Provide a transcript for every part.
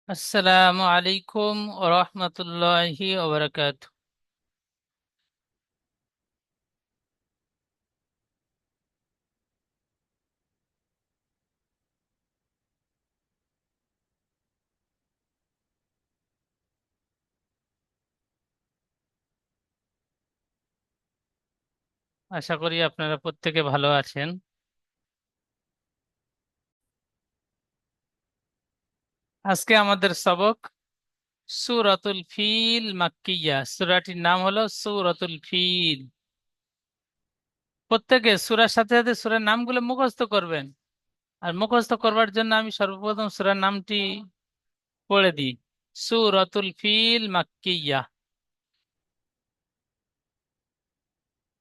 আসসালামু আলাইকুম ওরহমতুল্লাহি ওবরাকাত। আশা করি আপনারা প্রত্যেকে ভালো আছেন। আজকে আমাদের সবক সূরাতুল ফিল মাক্কিয়া। সূরাটির নাম হলো সূরাতুল ফিল। প্রত্যেকে সূরার সাথে সাথে সূরার নামগুলো মুখস্থ করবেন। আর মুখস্থ করবার জন্য আমি সর্বপ্রথম সূরার নামটি পড়ে দিই। সূরাতুল ফিল মাক্কিয়া।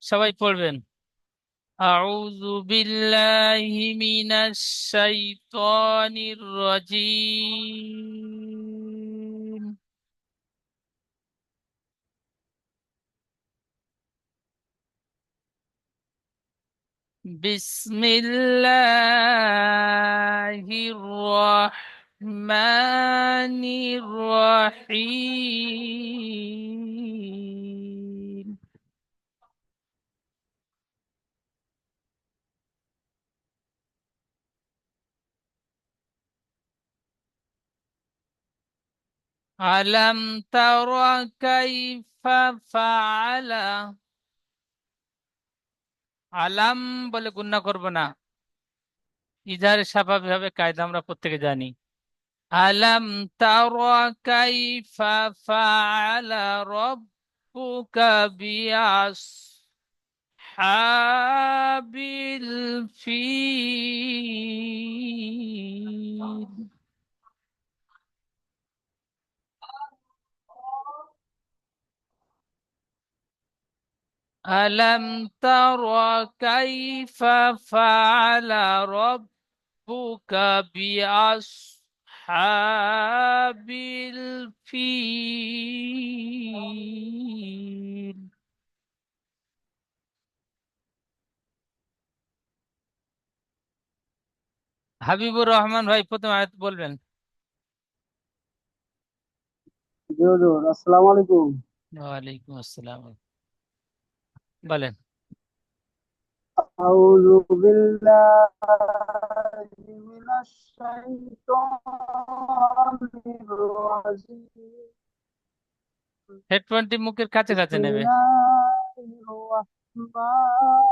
সবাই পড়বেন। আউযু বিল্লাহি মিনাশ শাইতানির রাজীম। বিসমিল্লাহির রহমানির রহিম। আলাম তারা কাইফা ফাআলা। আলাম বলে গুণনা করব না, ইজারে স্বাভাবিকভাবে কায়দা আমরা প্রত্যেকে জানি। আলাম তারা কাইফা ফাআলা রাব্বুকা বিআসহাবিল ফিল। আলাম তারা কাইফা ফাআলা রাব্বুকা বিআসহাবিল ফিল। হাবিবুর রহমান ভাই প্রথম আয়াত বলবেন। জি হুজুর, আসসালামু আলাইকুম। ওয়ালাইকুম আসসালাম। বলেন। আউযু বিল্লাহি মিনাশ শাইতানির রাজিম। হেডফোনটি মুখের কাছে কাছে নেবে। বিসমিল্লাহির রাহমান।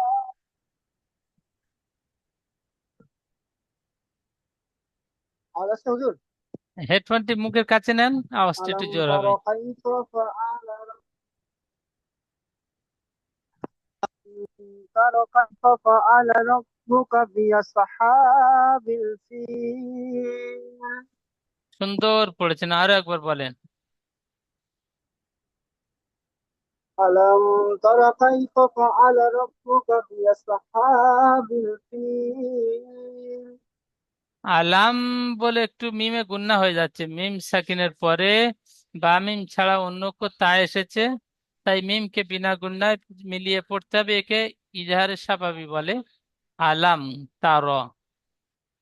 আওয়াজ আসছে হুজুর? হেডফোনটি মুখের কাছে নেন, আওয়াজটা একটু আলাম জোর হবে। তারা কাইফা ফাআলা তারা কাইফা ফাআলা রাব্বুকা বিআসহাবিল ফিল। সুন্দর পড়েছেন, আরো একবার বলেন। ألم تر كيف فعل ربك بأصحاب الفيل؟ আলাম বলে একটু মিমে গুন্না হয়ে যাচ্ছে। মিম সাকিনের পরে বা মিম ছাড়া অন্য তা এসেছে, তাই মিমকে বিনা গুন্নায় মিলিয়ে পড়তে হবে। একে ইজহারে স্বাভাবিক বলে। আলাম তার,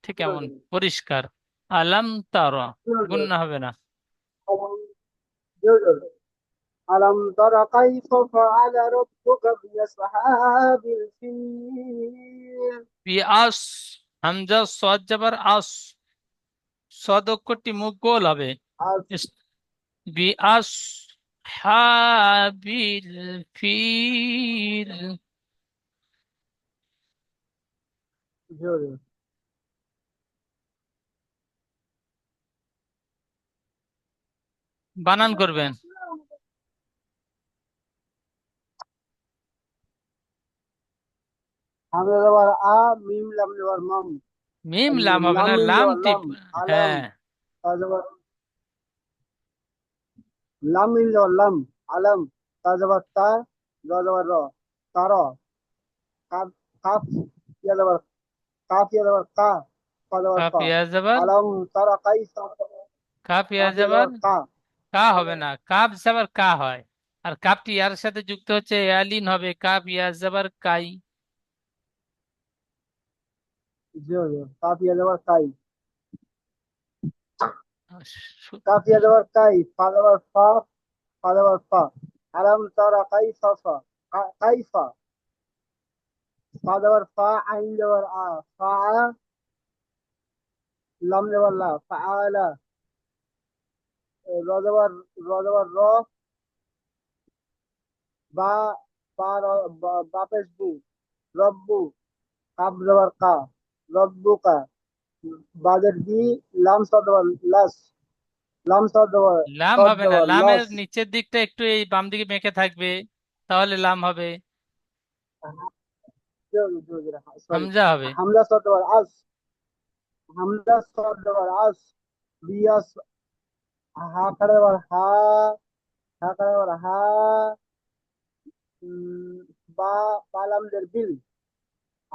ঠিক এমন পরিষ্কার। আলাম তার, গুন্না হবে না। ألم تر كيف فعل ربك بأصحاب الفيل؟ বিআস, হামজা সদ জাবার আস, সদ অক্ষরটি মুখ গোল হবে। বিআস হাবিল ফিল। বানান করবেন। হামজা জবর আ, মিম লাম জবর মাম। মিম লাম হবে লাম না, মিম লাম জবর টিপ। লাম। আলাম হ্যাঁ। তা জবর লাম মিম জবর লাম। আলাম তা জবর তা, র জবর র। তার, কাফ কাফ ইয়া জবর কাফ ইয়া জবর কা, ফা জবর কাফ ফা। ইয়া জাবার, আলাম তারা কাইফা। কাফ ইয়া কাফ ইয়া জাবার জবর কা। কা হবে না, কাফ জাবার কা হয়। আর কাফটি ইয়ার সাথে যুক্ত হচ্ছে, ইয়ালিন হবে। কাফ ইয়া জাবার কাই। জি হুজুর, কাফ ইয়া জবর কাই। সু- কাফ ইয়া যাবার কাই, ফা যাবার ফা, ফা যাবার ফা। আলাম তারা কাইফা ফা, কাইফা। ফা যাবার ফা, আইন যাবার আ, ফা আ। লাম যাবার লা, ফা আলা। র যাবার র যাবার র, বা বা বা পেশ বু, রব্বু। কাব যাবার কা, রব্বুকা। বাজের বি, লাম সদ যাবার লাস, লাম সদ যাবার লাম সদ হবে না, যাবার লামের লস। নিচের দিকটা একটু এই বাম দিকে বেঁকে থাকবে, তাহলে লাম হবে। সরি, হামজা হবে। হামজা সদ যাবার আস, হামজা সদ যাবার আস। বিয়াস, হা কাটা যাবার হা, হা কাটা যাবার হা। উম, বা বালামদের বিল,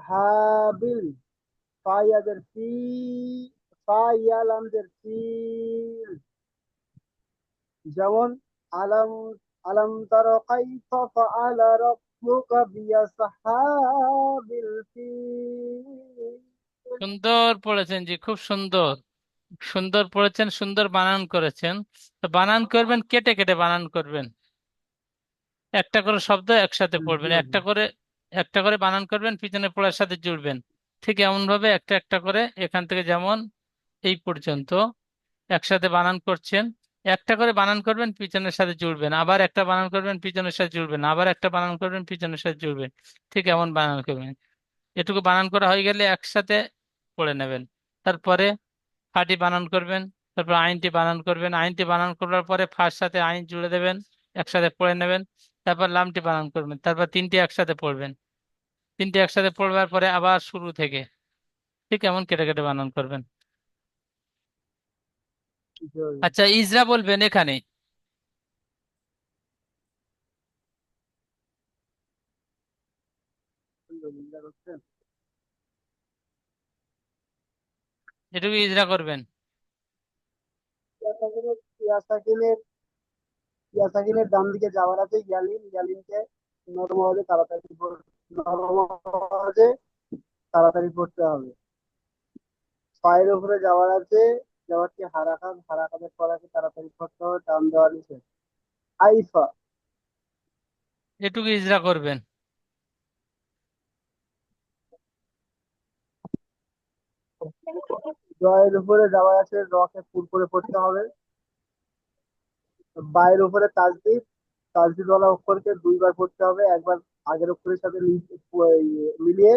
হাবিল। ফাইয়াদের ফি, ফাইয়ালামদের ফিল। যেমন আলম, আলম তারা কাইফা ফাআলা রাব্বুকা বিআসহাবিল ফিল। সুন্দর পড়েছেন জি, খুব সুন্দর। সুন্দর পড়েছেন, সুন্দর বানান করেছেন। তো বানান করবেন, কেটে কেটে বানান করবেন। একটা করে শব্দ একসাথে জি পড়বেন, জি। একটা করে বানান করবেন, পিছনে পড়ার সাথে জুড়বেন। ঠিক এমন ভাবে একটা একটা করে এখান থেকে যেমন এই পর্যন্ত একসাথে বানান করছেন, একটা করে বানান করবেন, পিছনের সাথে জুড়বেন, আবার একটা বানান করবেন, পিছনের সাথে জুড়বেন, আবার একটা বানান করবেন, পিছনের সাথে জুড়বেন। ঠিক এমন বানান করবেন। এটুকু বানান করা হয়ে গেলে একসাথে পড়ে নেবেন। তারপরে ফাটি বানান করবেন, তারপর আইনটি বানান করবেন, আইনটি বানান করার পরে ফার সাথে আইন জুড়ে দেবেন, একসাথে পড়ে নেবেন। তারপর লামটি বানান করবেন, তারপর তিনটি একসাথে পড়বেন। তিনটি একসাথে পড়বার পরে আবার শুরু থেকে ঠিক এমন কেটে কেটে বানান করবেন। জি জি। আচ্ছা, ইজরা বলবেন এখানে। আলহামদুলিল্লাহ করছেন। এটুকু ইজরা করবেন। ইয়াসাকিনের, ইয়াসাকিনের, ইয়াসাকিনের ডান দিকে যাওয়ার আছে ইয়ালিন, ইয়ালিনকে নরম আওয়াজে তাড়াতাড়ি নরম আওয়াজে তাড়াতাড়ি পড়তে হবে। পায়ের উপরে যাওয়ার আছে, যাওয়ারটি হারাকাত, হারাকাতের পর আছে তাড়াতাড়ি পড়তে হবে, টান দেওয়া নিষেধ। আইফা। এটুকু ইজরা করবেন। জয়ের উপরে যাওয়ার আছে, রকে পুর করে পড়তে হবে। বায়ের উপরে তাজদিদ, তাজদিদওয়ালা অক্ষরকে দুইবার পড়তে হবে, একবার আগের অক্ষরের সাথে মিলিয়ে,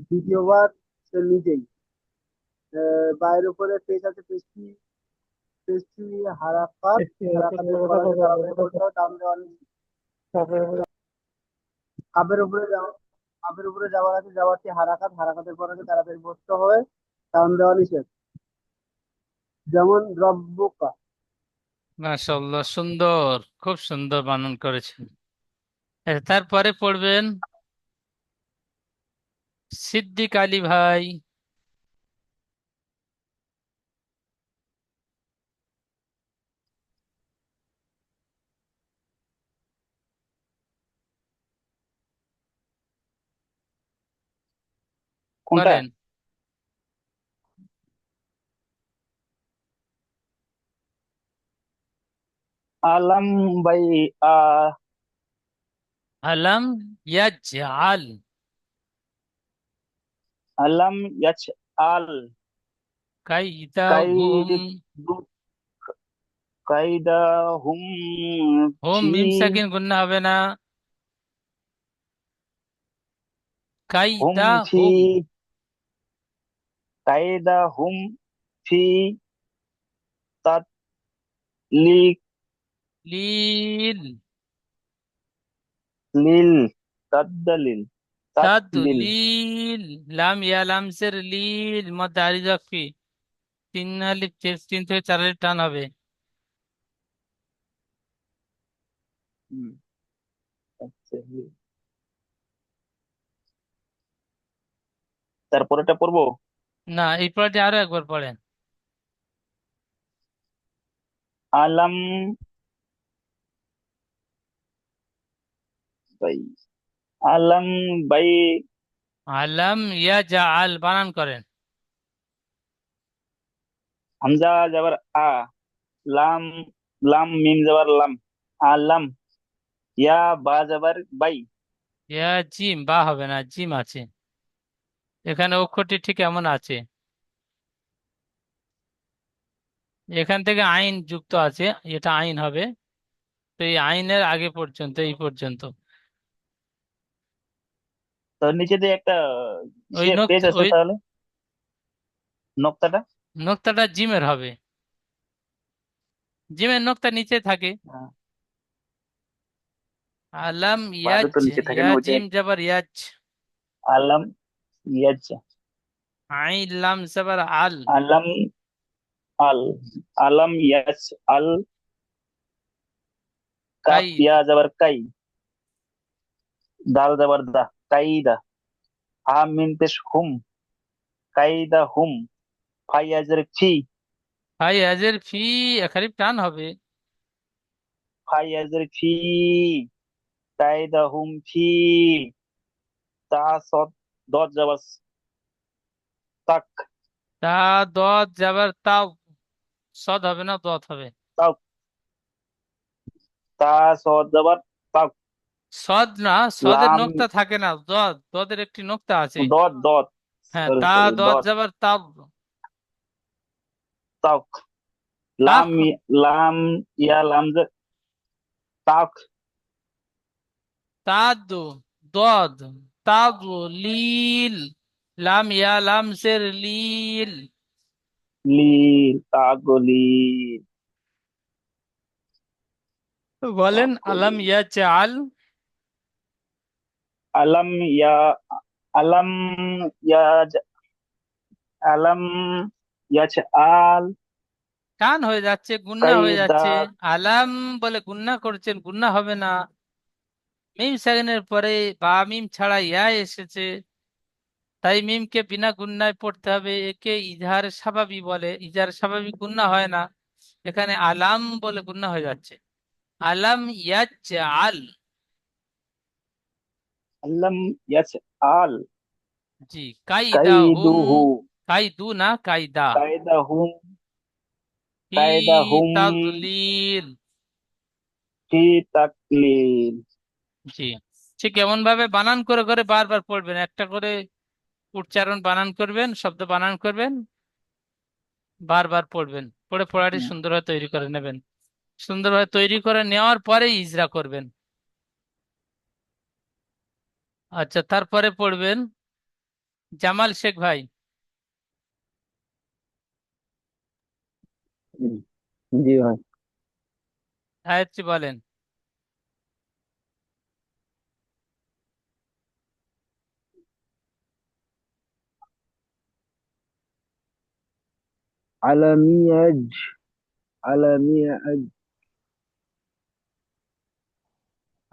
দ্বিতীয়বার সে নিজেই। বায়ের উপরে পেশ আছে, পেশি, পেশি হারাকাত, হারাকাতের পর আছে তাড়াতাড়ি পড়তে হবে, টান দেওয়া নিষেধ। কাবের উপরে যাওয়া, কাবের উপরে যাওয়ার আছে, যাওয়ারটি হারাকাত, হারাকাতের পর আছে তাড়াতাড়ি পড়তে হবে, টান দেওয়া নিষেধ। যেমন রব্বুকা। মাশাআল্লাহ, সুন্দর, খুব সুন্দর বানান করেছেন। তারপরে পড়বেন সিদ্দিক আলী ভাই। কোনটা? বলেন। আলাম বাই। আলাম ইয়াজআল আলাম ইয়াচ আল কাইদাহুম। কাইদ কাইদা হুম হোম ফি মিম সাকিন গুন্না হবে না। হুম ফি কাইদাহুম। কাইদা হুম ফি লিল তাদলিল তাদলিল তাদলিল তাদলিল। লাম ইয়া লামসের লিল মধ্যে আলিফ ওয়াকফি। তিন আলিফ, তিন থেকে চার আলিফ টান হবে। হুম, আচ্ছা। তারপরেটা পড়বো। না, এই পড়াটি আরো একবার পড়েন। আলাম বাই, আলাম বাই, আলাম ইয়াজআল বানান করেন। হামজা যাবার আ, লাম, লাম মিম যাবার লাম, আলাম। ইয়া বা যাবার বাই। ইয়া জিম, বা হবে না, জিম আছে এখানে, অক্ষরটি ঠিক এমন আছে। এখান থেকে আইন যুক্ত আছে, এটা আইন হবে। তো এই আইনের আগে পর্যন্ত, এই পর্যন্ত তোর নিচে দিয়ে একটা ওই পেজ আছে ওই তাহলে, নকতাটা। নোক্তাটা জিমের হবে, জিমের নোক্তা নিচে থাকে। হ্যাঁ, আলাম বাজু ইয়াজ, তো নিচে থাকে ইয়া না ওইটাই। জিম জাবার ইয়াজ, আলাম ইয়াজ, আইন লাম জাবার আল, আলাম আল, আলাম ইয়াজ আল, কাপ কাইদ, ইয়া যাবার কাই, দাল যাবার দা, কাইদা। হা মিম পেশ হুম, কাইদা হুম। ফাই আজের ফি, হাই আজের ফি, এখানে টান হবে। ফাই আজের ফি, কাইদা হুম ফি। তা সদ, দত যাবার তাক, তা দত যাবার তাও, সদ হবে না, দত হবে। তাক। তা সদ যাবার তাক। সদ না, সদের লাম, নোক্তা থাকে না, দত, দতের একটি নোক্তা আছে। দত দত, হ্যাঁ, সরি তা সরি, দত দত, যাবার তাও, তাক। লাম, তাক, লাম ইয়া লাম তাক। তাদু, দদ, তাদু, লিল, লাম ইয়া লাম জের লিল। লিল, তাগলি, বলেন তাগলি। আলাম ইয়া চাল, আলাম ইয়া, আলাম ইয়া, আলাম ইয়াছে আল, টান হয়ে যাচ্ছে, গুন্না হয়ে কাইদা। যাচ্ছে। আলাম বলে গুন্না করছেন, গুন্না হবে না। মিম সেকেন্ডের পরে বা মিম ছাড়া ইয়া এসেছে, তাই মিমকে বিনা গুন্নায় পড়তে হবে। একে ইজহার স্বাভাবিক বলে, ইজহার স্বাভাবিক গুন্না হয় না। এখানে আলাম বলে গুন্না হয়ে যাচ্ছে। আলাম ইয়াজআল, আলাম ইয়াছে আল, জি, কাইদা হুম, কাইদুহু, কাইদু না কায়দা, কায়দা হুম, ফি কায়দা হুম তাজলিল, ফি তাকলিল। জি। ঠিক এমন ভাবে বানান করে করে বারবার পড়বেন, একটা করে উচ্চারণ বানান করবেন, শব্দ বানান করবেন, বারবার পড়বেন, পড়ে পড়াটি সুন্দরভাবে তৈরি করে নেবেন। সুন্দরভাবে তৈরি করে নেওয়ার পরে ইজরা করবেন। আচ্ছা, তারপরে পড়বেন জামাল শেখ ভাই, জি ভাই। আয়াতটি বলেন। আলামিয়াজ, আলামিয়াজ,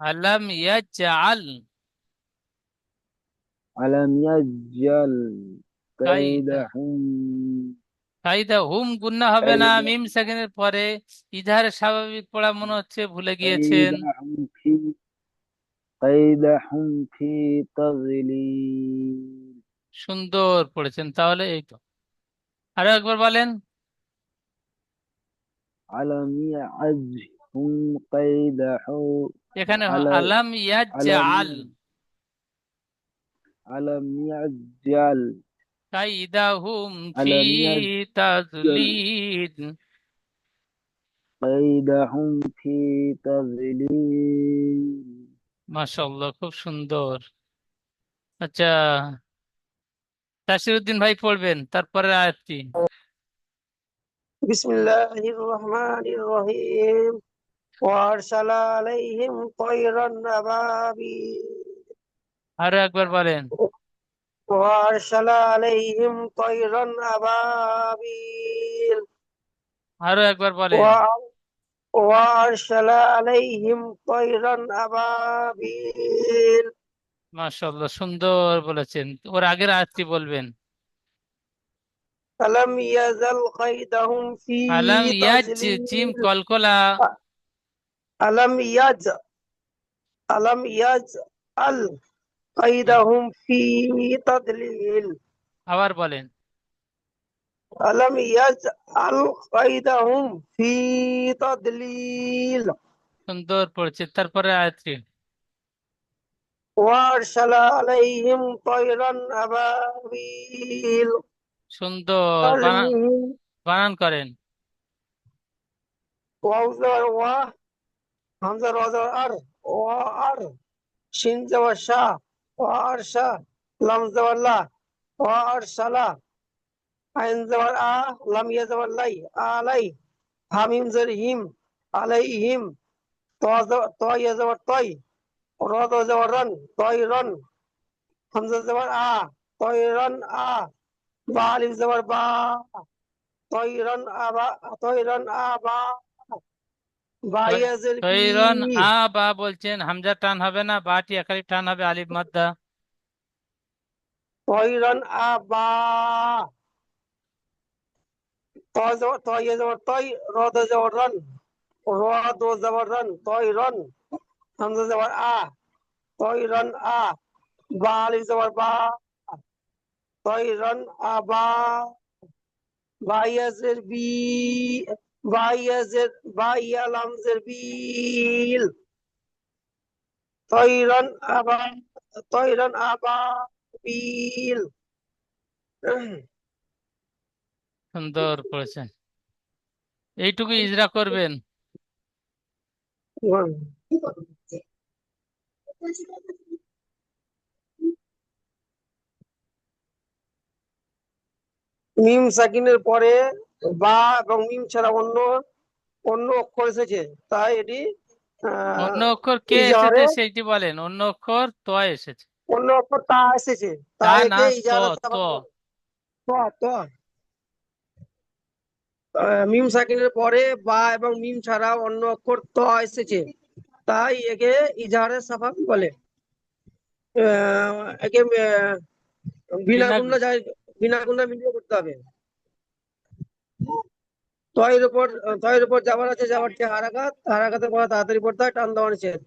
আলাম ইয়াজআল আলামিয়াজাল কাইদা, কাইদাহুম, কাইদা হুম গুন্না হবে না, কাইদা মিম সেকেন্ডের পরে। ইধারে স্বাভাবিক পড়া মনে হচ্ছে, ভুলে গিয়েছেন। কাইদাহুম ফি, কাইদাহুম ফি তাযলিল, সুন্দর পড়েছেন তাহলে, এই তো। আরো একবার বলেন। আলামিয়াজহুম কাইদাহু, এখানে আলা আলাম ইয়াজআল আলামিয়াজ, আলামিয়াজাল, কাইদাহুম ফি আলামিয়াজাল তাজলিল। কাইদাহুম ফি তাযলিল। মাশাআল্লাহ, খুব সুন্দর। আচ্ছা, তাসিরউদ্দিন ভাই পড়বেন তারপরে আয়াতটি। بسم الله الرحمن الرحيم وأرسل عليهم طيرا أبابيل আরো একবার বলেন। وأرسل عليهم طيرا أبابيل আরো একবার বলেন। و- وأرسل عليهم طيرا أبابيل মাশাআল্লাহ, সুন্দর বলেছেন। ওর আগের আয়াতটি বলবেন। فلم يزل قيدهم في আলাম ইয়াজ, জিম تضليل কলকলা। ألم يج ألم يجعل জি, قيدهم في تضليل আবার বলেন। আলম ইয়াজআল কাইদাহুম ফি তাদলিল। সুন্দর পড়ছে। তারপরে আয়াতটি। ওয়ারসালা আলাইহিম তায়রান আবাবিল সুন্দর তারমিহিম বানান করেন। ওয়া হামজা রাজা আর ওয়া আর শিন যাওয়া শাহ ওয়া আর শাহ লাম যাওয়া লা ওয়া আর শালা আইন যাওয়া আ লাম ইয়া যাওয়া লাই আলাই হামিম জের হিম আলাইহিম ত ইয়া যাওয়া তয় র যাওয়া রান তয় রন হামজা যাওয়া আ তয় রন আ বা আলিফ যাওয়ার বা তয় রন আবা তয় রন আবা বা ইয়া জের বি তৈরন বা বলছেন, হামজা টান হবে না, বাটি একালি টান হবে, আলিফ মাদ্দা। তয় রন আবা طي زبر طي را دو زبر رن را دو زبر رن طي رن همزة زبر طي رن با ألف زبر با طي رن با با يزر بي با يزر با يلم زر بيل طي رن طي رن بيل সুন্দর পড়েছেন। এইটুকু ইজরা করবেন। মিম সাকিনের পরে বা এবং মিম ছাড়া অন্য অন্য অক্ষর এসেছে, তাই এটি অন্য অক্ষর কে এসেছে ইজাহারে সেইটি বলেন। অন্য অক্ষর ত এসেছে। অন্য অক্ষর তা এসেছে, তা তাই না, একে ত। ইজাহারে ত। সাবাব বলে। ত ত মিম সাকিনের পরে বা এবং মিম ছাড়া অন্য অক্ষর ত এসেছে, তাই একে ইজাহারে সাফাক বলে। একে বিনা বিনা। গুণা যায়, বিনা গুণা মিলিয়ে করতে হবে। তয়ের উপর যাবার আছে, যাবারটি হারাকাত, হারাকাতের পরে তাড়াতাড়ি পড়তে হয়, টান দেওয়া নিষেধ।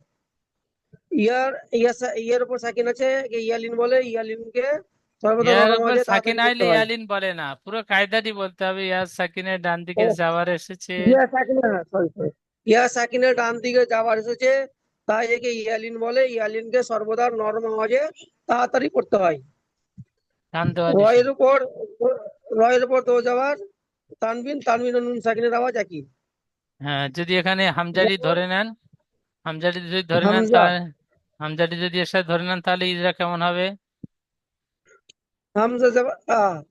ইয়ার উপর সাকিন আছে, একে ইয়ালিন বলে, ইয়ালিনকে সর্বদা ইয়ার নরম উপর আওয়াজে সাকিন তাড়াতাড়ি পড়তে আইলে হয়। ইয়ালিন বলে না, পুরো কায়দাটি বলতে হবে। ইয়ার সাকিনের ডান ও দিকে যাওয়ার এসেছে। সরি, ইয়া সাকিনের ডান দিকে যাবার এসেছে, তাই একে ইয়ালিন বলে, ইয়ালিনকে সর্বদা নরম আওয়াজে তাড়াতাড়ি পড়তে হয়। টান দেওয়া নিষেধ। রয়ের উপর রয়ের উপর দো যাওয়ার তানবিন, তানবিন ও নুন সাকিনের আওয়াজ একই। হ্যাঁ, যদি এখানে হামজারি ধরে নেন, হামজাটি যদি ধরে নেন হামজা তাহলে, হামজাটি যদি এর সাথে ধরে নেন তাহলে ইজরা কেমন হবে? হামজা যাবার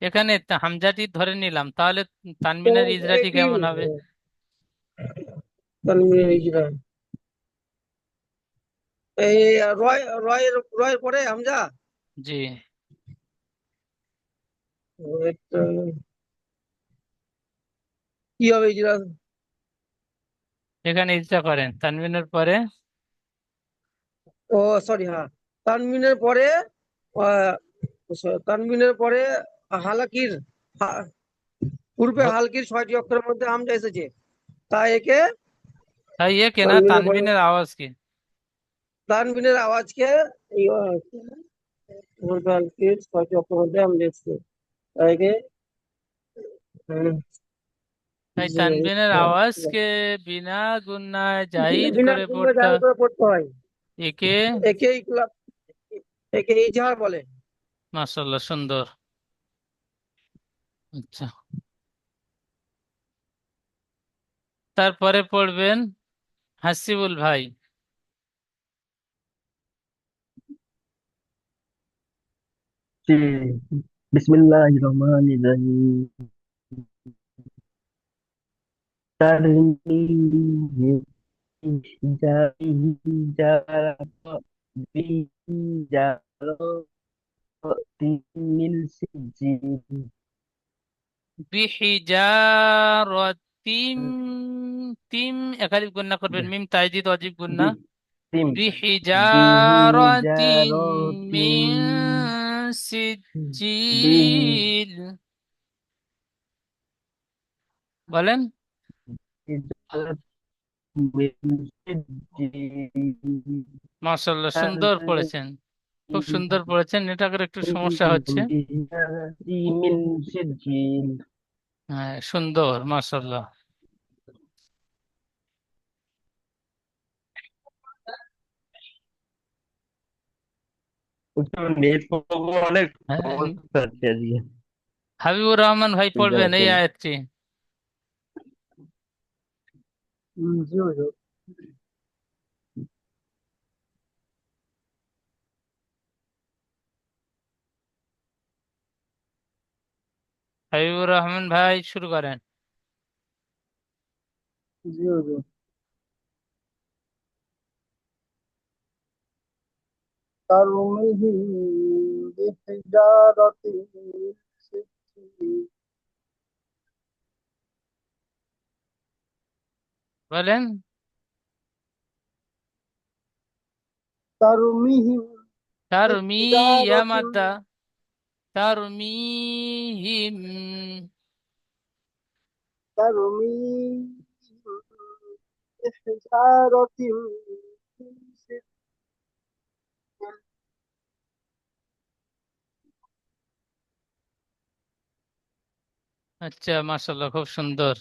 এখানে হামজাটি ধরে নিলাম, তাহলে তো তানবিনের ইজরাটি একই কেমন হবে? তানবিনের ইজরা। এই রয়ের পরে হামজা জি। একটা কি হবে ইজরা? এখানে ইজরা করেন তানবিনের পরে। ও সরি, হ্যাঁ, তানবিনের পরে আহ, তানবিনের পরে হালাকির হা- পূর্বে হালকির 6টি অক্ষরের মধ্যে হামজা এসেছে, তাই একে তাই এ কেনা তানবিনের পরে তানবিনের আওয়াজ কি? তানবিনের আওয়াজকে পূর্বে হালকির 6টি অক্ষরের মধ্যে হামজা এসেছে, তাই একে হুম, তাই তানবিনের আওয়াজকে বিনা গুণায় জাহির বিনা করে গুণা পড়তে জারি করে পড়তে হয়। একে। একে একে ইজহার বলে। মাশাআল্লাহ, সুন্দর। আচ্ছা, তারপরে পড়বেন হাসিবুল ভাই। जी। बिस्मिल्लाहिर्रहमानिर्रहीम। तरमीम बिहिजारतिन मिन सिज्जील। বিহিজারতিম। তিম একালিফ গুণা করবেন, মিম তাইদিদ অজিব গুণা। बि- तिम বিহিজারতিন बिहिजारतिन মিন সিজিল। বলেন। बिहिजारतिन मिन सिज्जील। মাশাআল্লাহ, সুন্দর পড়েছেন। খুব সুন্দর পড়েছেন, নেটওয়ার্কের একটু সমস্যা হচ্ছে। মিন সিজিল। হ্যাঁ, সুন্দর, মাশাআল্লাহ। তো নেট প্রবলেম অনেক হ্যাঁ, সমস্যা হচ্ছে আজকে। হাবিবুর রহমান ভাই বুঝতে পড়বেন এই পারছেন? আয়াতটি। জি হুজুর। হাবিবুর রহমান ভাই শুরু করেন। জি হুজুর। ترميهم بحجارة من سجيل বলেন। ترميهم তারমি, ইয়া بحجارة মাদ্দা, তারমিহিম। ترميهم بحجارة من سجيل আচ্ছা, মাশাআল্লাহ, খুব সুন্দর।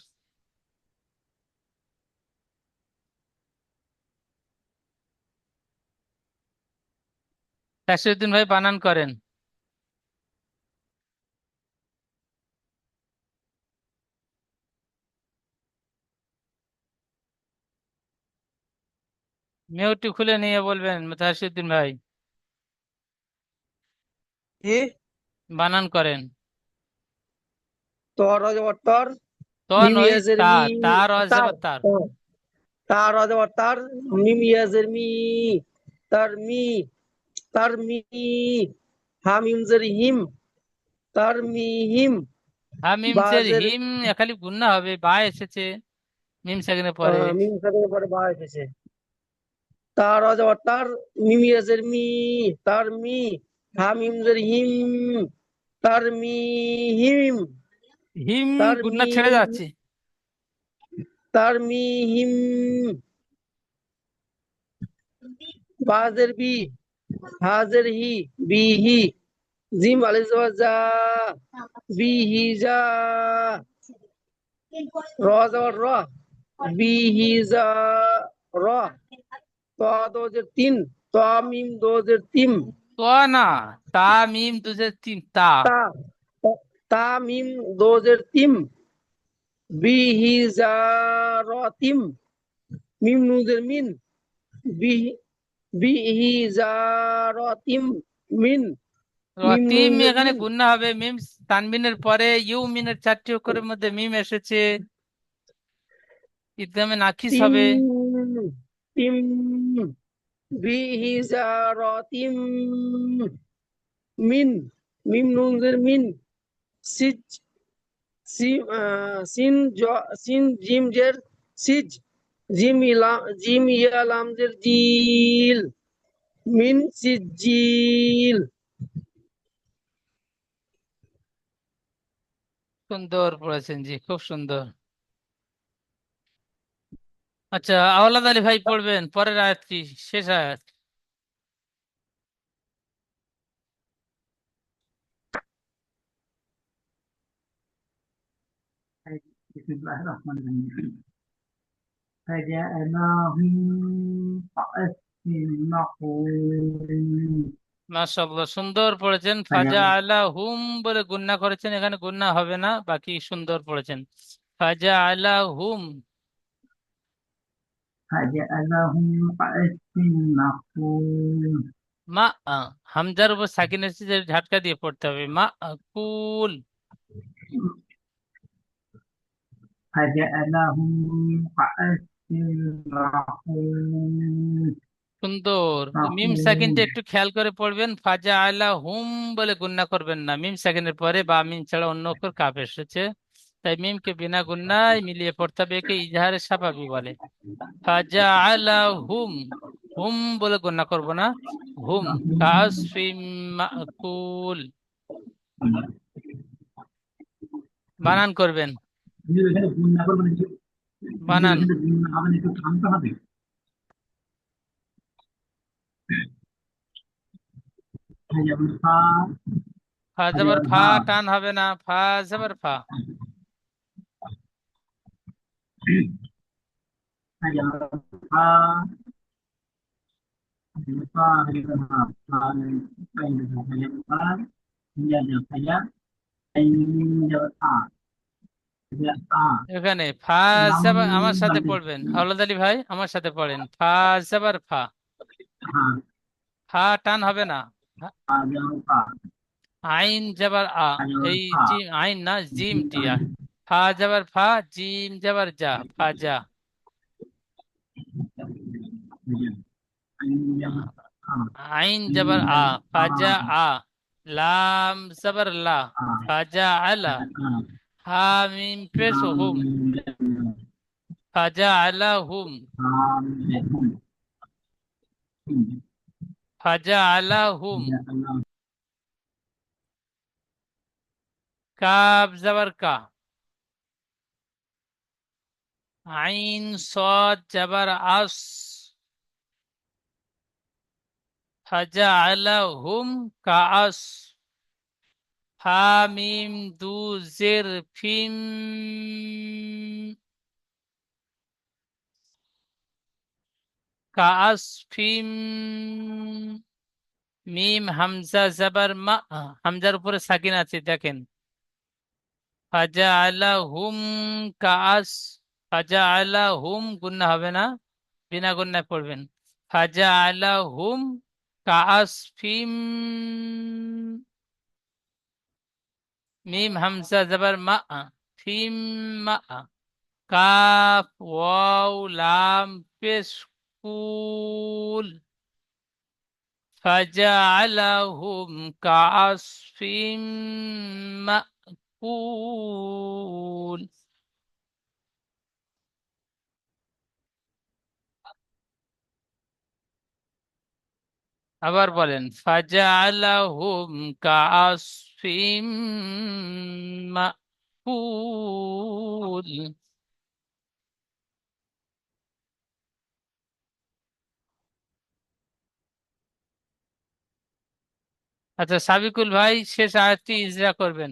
তাসিরউদ্দিন ভাই বানান করেন। মিউটটি খুলে নিয়ে বলবেন তাসিরউদ্দিন ভাই, জি। বানান করেন। তর অজবর তর, তো মিম নয়, ইয়াজের তা, মি। তার তার অজেবার তার। ও, তার অজবর তার, মিম ইয়াজের মি। তার মি, তার মি। হামিম জের হিম, তার মি হিম। হামিম জের বাজের হিম, খালি গুন্না হবে, বা এসেছে মিম সেকেন্ডের পরে। মিম সাথে পরে বা এসেছে। তার অজবর তার, মিম ইয়াজের মি। তার মি, হামিম জের হিম, তার মি হিম। হিম তার গুন্না মি, ছেড়ে যাচ্ছে। তার মি হিম। বাজের বি, হাজের হি, বিহি। জিম আলিফ জবর জা, বিহি জা। র জবর র, বিহি জা র। ত দোজের তিন, ত মিম দোজের তিম। তো না, তা মিম দুজে তিন, তা। তা, তা মিম দোজের তিম। বিহি জা র তিম। মিম নুজের মিন, বিহি, বিহি জা র তিম মিন। মিম রতিম নুজের এখানে মিন। গুন্না হবে, মিম তানবিনের পরে ইউ মিনের 4টি অক্ষরের মধ্যে মিম এসেছে, ইদগামে নাকিস তিম, হবে। তিম। বিহিজারতিম মিন, মিম নুনজের মিন। সিজ, সিন সিন জিম জের সিজ। জিম ইলাম, জিম ইয়ালাম জের জিল। মিন সিজিল। সুন্দর পড়েছেন জি, খুব সুন্দর। আচ্ছা, আওলাদ আলী ভাই পড়বেন পরের আয়াতটি, শেষ আয়াত। بسم الله الرحمن الرحيم فجعلناهم كعصف مأكول মাশাআল্লাহ, সুন্দর পড়েছেন। ফাজা আলা হুম বলে গুন্না করেছেন, এখানে গুন্না হবে না, বাকি সুন্দর পড়েছেন। ফাজা আলা হুম। فجعلهم كعصف مأكول মা হামজার উপর সাকিন এসেছে, যে ঝাটকা দিয়ে পড়তে হবে, মা কুল। فجعلهم كعصف مأكول সুন্দর। মিম সাকিনটা مأكول একটু খেয়াল করে পড়বেন, ফাজা আলা হুম বলে গুন্না করবেন না, মিম সাকিনের পরে বা মিম ছাড়া অন্য অক্ষর কাফ এসেছে, তাই মিমকে বিনা গুন্নায় মিলিয়ে পড়তে হবে, একে ইজহারে সাফাবি বলে। ফাজা আলা হুম, হুম বলে গুন্না করব না, হুম কাসফিম মাকুল। বানান করবেন, এখানে গুণ না করবেন একটু, বানান। এখানে গুণ না হবে একটু থামতে হবে। জবর ফা, ফা হা জবর জবর ফা, হা, টান হবে না, ফা জবর ফা। হা জবর ফা, হা জবর ফা, হা জবর হা, ফা জবর ফা, ইয়া জবর ফায়া, আইন জবর আ, ইয়া আ, এখানে ফা লাম জবর, আমার সাথে বান্দিশ, পড়বেন আওলাদ আলী ভাই, আমার সাথে পড়েন। ফা জবর ফা, হা, ফা টান হবে না। হা জবর ফা, আইন জবর আ, হা জবর এই ফা, জিম আইন না, জিম টি ফা জবর ফা, জিম জবর যা, ফা যা। আইন জবর আ, আইন আইন জবর আ, জবর আ, ফাজা আ, লাম জবর লা, আ, ফাজা আলা, আ, হা মিম পেশ লাম হুম, ফাজা আলা হুম, লাম হুম, ফাজা আলা হুম। আল্লাহ, কাব জবর কা, আইন সদ জবর আস, ফাজা আলা হুম কাআস, হা মিম দু জের ফিম, কাআস ফিম, মিম হামজা জবর মা, হামজার উপরে সাকিন আছে দেখেন। ফাজা আলা হুম কাআস, ফাজা আলা হুম গুন্না হবে না, বিনা গুন্নায় পড়বেন। ফাজা আলা হুম কাআস ফিম, মিম হামজা জবর মা, ফিম মা, কাফ ওয়াও লাম পেশ কুল, فجعلهم كعصف مأكول। আবার বলেন, فجعلهم كعصف مأكول। আচ্ছা সাবিকুল ভাই, শেষ আয়াতটি ইজরা করবেন।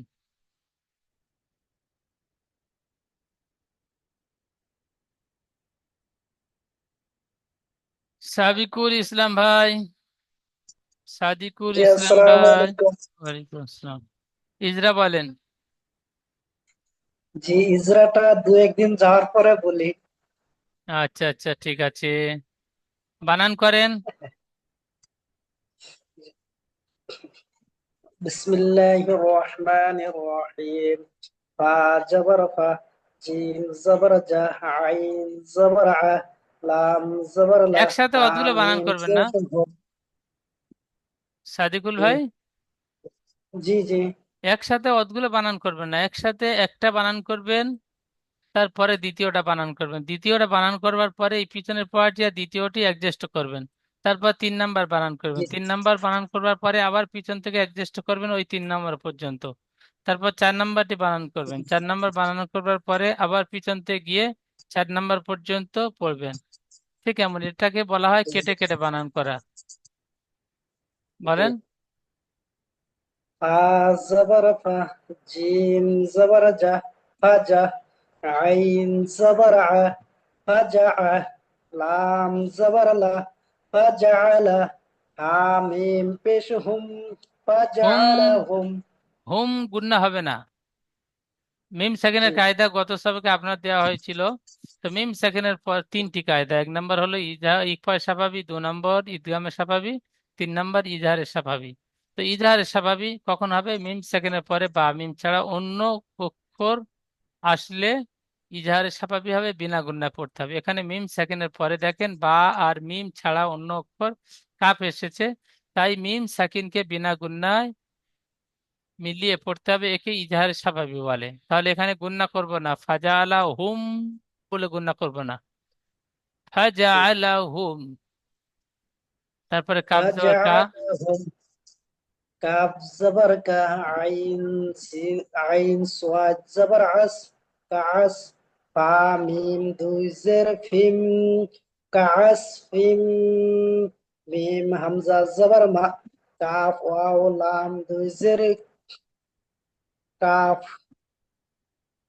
সাবিকুল ইসলাম ভাই, সাদিকুল জি ইসলাম আসসালামু ভাই, আলাইকুম। ওয়ালাইকুম আসসালাম। ইজরা বলেন। জি ইজরাটা দু একদিন যাওয়ার পরে বলি। আচ্ছা আচ্ছা ঠিক আছে, বানান করেন। বিসমিল্লাহির রহমানির রহিম। ফা জবর ফা, জিম জবর জা, আইন জবর আ, লাম জবর লা, একসাথে হা অতগুলো বানান মিম করবেন না পেশ হুম। সাদিকুল ভাই, জি জি একসাথে অতগুলো বানান করবেন না, একসাথে একটা বানান করবেন, তারপরে দ্বিতীয়টা বানান করবেন, দ্বিতীয়টা বানান করবার পরে এই পিছনের পরেরটি আর দ্বিতীয়টি অ্যাডজাস্ট করবেন, তারপর 3 নাম্বার বানান করবেন, জি 3 নাম্বার বানান করবার পরে আবার পিছন থেকে অ্যাডজাস্ট করবেন ওই 3 নাম্বার পর্যন্ত, তারপর 4 নাম্বারটি বানান করবেন, 4 নাম্বার বানান করবার পরে আবার পিছন থেকে গিয়ে 4 নাম্বার পর্যন্ত পড়বেন। ঠিক এমন, এটাকে বলা হয় কেটে কেটে বানান করা। জি। বলেন। ফা জবর ফা, জিম জবর জা, ফাজা, আইন জবর আ, ফাজা আ, লাম জবর লা, ফাজা আলা, হা মিম পেশ হুম, ফাজা হুম, আলা হুম। হুম গুন্না হবে না। মিম জি সেকেন্ডের কায়দা গত সবকে আপনার দেওয়া হয়েছিল। তো মিম সেকেন্ডের পর 3টি কায়দা, 1 নাম্বার হলো ইকফা সাফাবি, 2 নম্বর ইদগামে সাফাবি, 3 নাম্বার ইজহারের সাফাবি। তো ইজহারের সাফাবি কখন হবে? মিম সেকেন্ডের পরে বা মিম ছাড়া অন্য অক্ষর আসলে ইজহারের সাফাবি হবে, বিনা গুন্নায় পড়তে হবে। এখানে মিম সেকেন্ডের পরে দেখেন বা আর মিম ছাড়া অন্য অক্ষর কাফ এসেছে, তাই মিম সাকিনকে বিনা গুন্নায় মিলিয়ে পড়তে হবে, একে ইজহার স্বাভাবিক বলে। তাহলে এখানে গুণনা করব না, ফাজা আলা হুম বলে গুণনা করব না, ফাজা জি। আলা হুম। তারপরে কাব ফাজা জবর কা, আলা হুম, কাব জবর কা, আইন আইন সোয়াদ জবর আস, কাআস, ফা মিম দুই জের ফিম, কাআস ফিম, মিম হামজা জবর মা, কাফ ওয়াও লাম দুই জের কাফ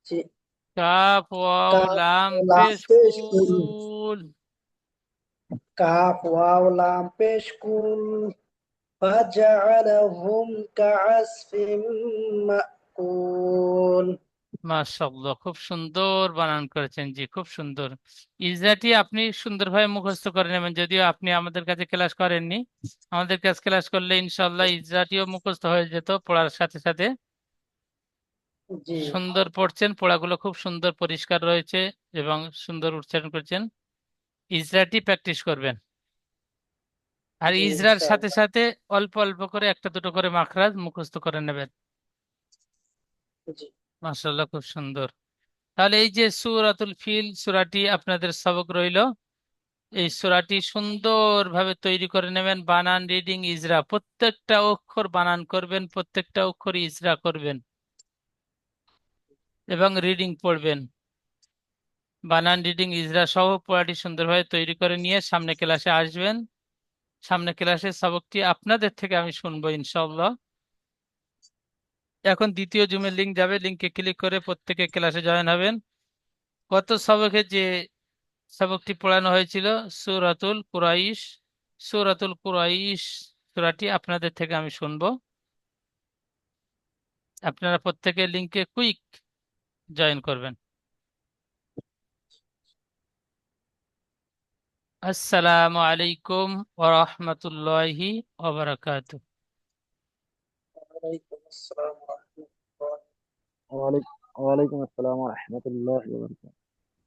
জি- কাফ ওয়াও কাফ লাম ও লাম পেশ পেশ কুল কুল। কাফ ওয়াও লাম পেশ কুল فجعلهم كعصف مأكول মাশাআল্লাহ, খুব সুন্দর বানান করেছেন জি, খুব সুন্দর। ইজরাটি আপনি সুন্দরভাবে মুখস্থ করে নেবেন, যদিও আপনি আমাদের কাছে ক্লাস করেননি। আমাদের কাছে ক্লাস করলে ইনশাআল্লাহ ইজরাটিও মুখস্থ হয়ে যেত পড়ার সাথে সাথে। জি সুন্দর পড়ছেন, পড়াগুলো খুব সুন্দর পরিষ্কার রয়েছে এবং সুন্দর উচ্চারণ করছেন। ইজরাটি প্র্যাকটিস করবেন, আর জি ইজরার সাথে ইনশাআল্লাহ সাথে অল্প অল্প করে একটা দুটো করে মাখরাজ মুখস্থ করে নেবেন। জি মাশাআল্লাহ, খুব সুন্দর। তাহলে এই যে সূরাতুল ফিল সূরাটি আপনাদের সবক রইলো। এই সূরাটি সুন্দরভাবে তৈরি করে নেবেন, বানান, রিডিং, ইজরা, প্রত্যেকটা অক্ষর বানান করবেন, প্রত্যেকটা অক্ষর ইজরা করবেন এবং রিডিং পড়বেন। বানান, রিডিং, ইজরা সহ পড়াটি সুন্দরভাবে তৈরি করে নিয়ে সামনে ক্লাসে আসবেন। সামনে ক্লাসের সবকটি আপনাদের থেকে আমি শুনবো ইনশাআল্লাহ। এখন দ্বিতীয় জুমের লিংক যাবে, লিংকে ক্লিক করে প্রত্যেকে ক্লাসে জয়েন হবেন। গত সবকে যে সবকটি পড়ানো হয়েছিল সূরাতুল কুরাইশ, সূরাতুল কুরাইশ সূরাটি আপনাদের থেকে আমি শুনবো। আপনারা প্রত্যেকে লিংকে কুইক জয়েন করবেন। আসসালামু আলাইকুম ওয়া রাহমাতুল্লাহি ওয়া বারাকাতুহু। ওয়ালাইকুম আসসালাম ওয়া রাহমাতুল্লাহ ওয়ালাইকুম আসসালাম ওয়া রাহমাতুল্লাহি ওয়া বারাকাতুহু।